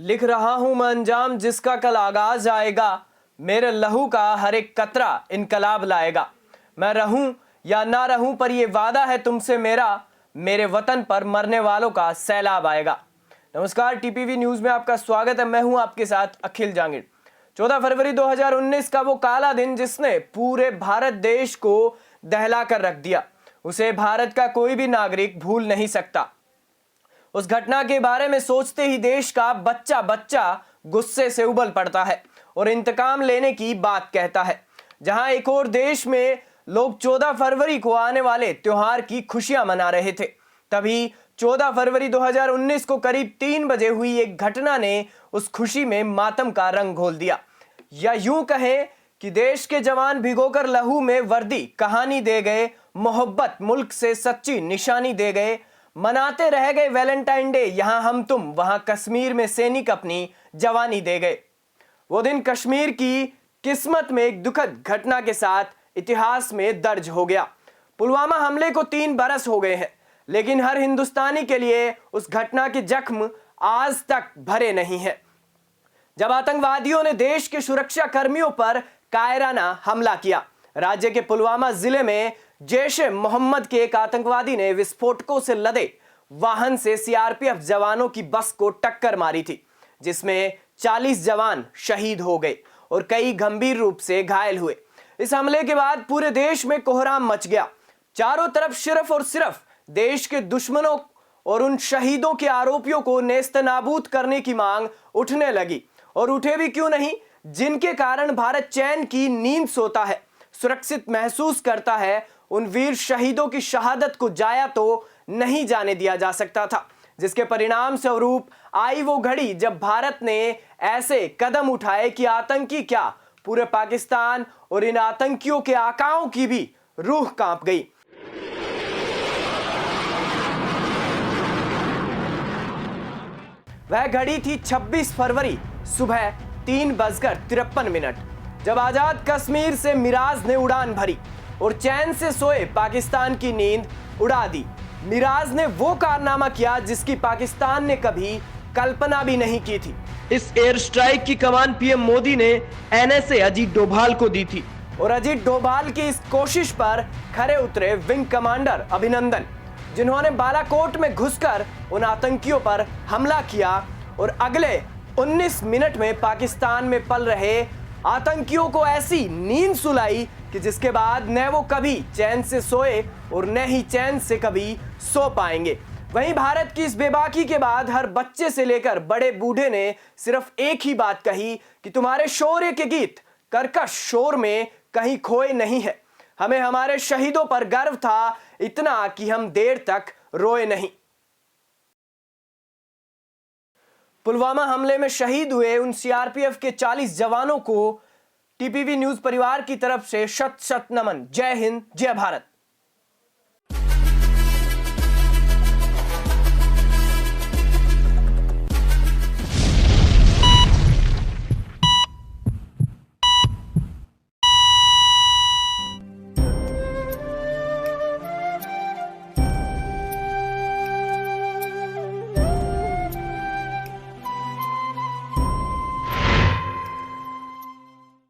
लिख रहा हूं मैं अंजाम जिसका कल आगाज आएगा। मेरे लहू का हर एक कतरा इनकलाब लाएगा। मैं रहूं या ना रहूं पर यह वादा है तुमसे मेरा, मेरे वतन पर मरने वालों का सैलाब आएगा। नमस्कार, टीपीवी न्यूज में आपका स्वागत है। मैं हूं आपके साथ अखिल जांगिड़। 14 फरवरी 2019 का वो काला दिन जिसने पूरे भारत देश को दहला कर रख दिया, उसे भारत का कोई भी नागरिक भूल नहीं सकता। उस घटना के बारे में सोचते ही देश का बच्चा बच्चा गुस्से से उबल पड़ता है और इंतकाम लेने की बात कहता है। जहां एक और देश में लोग 14 फरवरी को आने वाले त्योहार की खुशियां मना रहे थे, तभी 14 फरवरी 2019 को करीब 3 बजे हुई एक घटना ने उस खुशी में मातम का रंग घोल दिया। या यूं कहें कि देश के जवान भिगोकर लहू में वर्दी कहानी दे गए, मोहब्बत मुल्क से सच्ची निशानी दे गए, मनाते रह गए वैलेंटाइन डे, यहां हम तुम वहां कश्मीर में सैनिक अपनी जवानी दे गए। वो दिन कश्मीर की किस्मत में एक दुखद घटना के साथ इतिहास में दर्ज हो गया। पुलवामा हमले को 3 बरस हो गए हैं, लेकिन हर हिंदुस्तानी के लिए उस घटना के जख्म आज तक भरे नहीं है। जब आतंकवादियों ने देश के सुरक्षा कर्मियों पर कायराना हमला किया, राज्य के पुलवामा जिले में जैश-ए मोहम्मद के एक आतंकवादी ने विस्फोटकों से लदे वाहन से सीआरपीएफ जवानों की बस को टक्कर मारी थी, जिसमें 40 जवान शहीद हो गए और कई गंभीर रूप से घायल हुए। इस हमले के बाद पूरे देश में कोहराम मच गया। चारों तरफ सिर्फ और सिर्फ देश के दुश्मनों और उन शहीदों के आरोपियों को नेस्तनाबूद करने की मांग उठने लगी। और उठे भी क्यों नहीं, जिनके कारण भारत चैन की नींद सोता है, सुरक्षित महसूस करता है। उन वीर शहीदों की शहादत को जाया तो नहीं जाने दिया जा सकता था, जिसके परिणाम स्वरूप आई वो घड़ी जब भारत ने ऐसे कदम उठाए कि आतंकी क्या, पूरे पाकिस्तान और इन आतंकियों के आकाओं की भी रूह कांप गई। वह घड़ी थी 26 फरवरी सुबह 3:53, जब आजाद कश्मीर से मिराज ने उड़ान भरी और चैन से सोए पाकिस्तान की नींद उड़ा दी। मिराज ने वो कारनामा किया जिसकी पाकिस्तान ने कभी कल्पना भी नहीं की थी। इस एयर स्ट्राइक की कमान पीएम मोदी ने एनएसए अजीत डोभाल को दी थी और अजीत डोभाल की इस कोशिश पर खरे उतरे विंग कमांडर अभिनंदन, जिन्होंने बालाकोट में घुसकर उन आतंकियों पर हमला किया और अगले 19 मिनट में पाकिस्तान में पल रहे आतंकियों को ऐसी नींद सुलाई कि जिसके बाद न वो कभी चैन से सोए और न ही चैन से कभी सो पाएंगे। वहीं भारत की इस बेबाकी के बाद हर बच्चे से लेकर बड़े बूढ़े ने सिर्फ एक ही बात कही कि तुम्हारे शौर्य के गीत कर्कश शोर में कहीं खोए नहीं है। हमें हमारे शहीदों पर गर्व था, इतना कि हम देर तक रोए नहीं। पुलवामा हमले में शहीद हुए उन सीआरपीएफ के 40 जवानों को टीपीवी न्यूज परिवार की तरफ से शत शत नमन। जय हिंद, जय भारत।